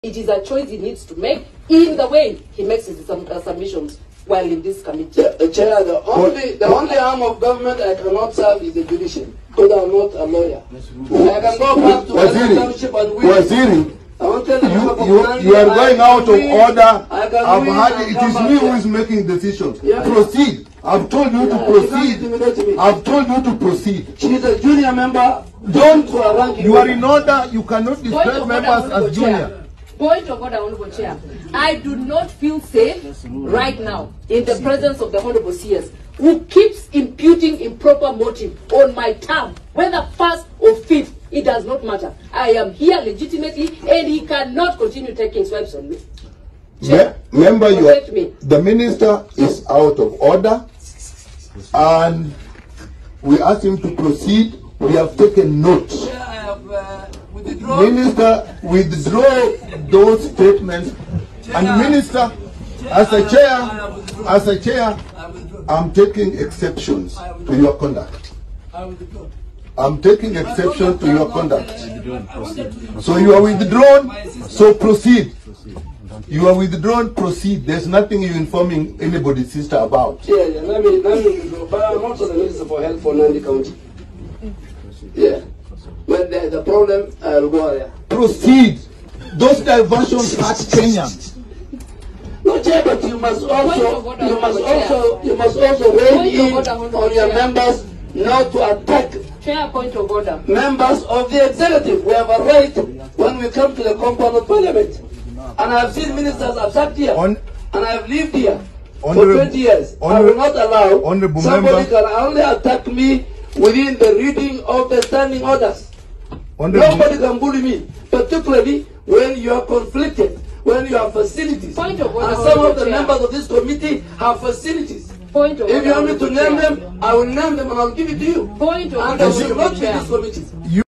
It is a choice he needs to make in the way he makes his submissions while in this committee. Chair, the only arm of government I cannot serve is the judiciary, because I'm not a lawyer. I can go back to township and win. You are going out of order. I've had it is me who is making decisions. Yeah. Proceed. I've told you to proceed. I've told you to proceed. She's a junior member. You are in order. You cannot describe members as junior. Point of order, Honorable Chair. I do not feel safe right now in the presence of the Honorable CS, who keeps imputing improper motive on my term, whether first or fifth, it does not matter. I am here legitimately, and he cannot continue taking swipes on me. Remember, the minister is out of order, and we asked him to proceed. We have taken note. Minister, withdraw those statements. And Minister, as a chair, I'm taking exceptions to your conduct. I'm taking exception to your conduct. So you are withdrawn, so proceed. You are withdrawn, proceed. There's nothing you're informing anybody's sister about. Yeah, let me go. But I'm also the Minister for Health for Nandi County. Yeah. When the problem, I'll go there. Proceed. Those diversions hurt Kenyans. No, Chair, but you must also weigh in on your members not to attack. Chair, point of order. Members of the executive. We have a right when we come to the compound of parliament. And I have seen ministers attacked here. And I have lived here for 20 years. I will not allow somebody can only attack me within the reading of the standing orders. Nobody can bully me, particularly when you are conflicted, when you have facilities. And some of the members of this committee have facilities. If you want me to name them, I will name them and I'll give it to you. And they will not be this committee.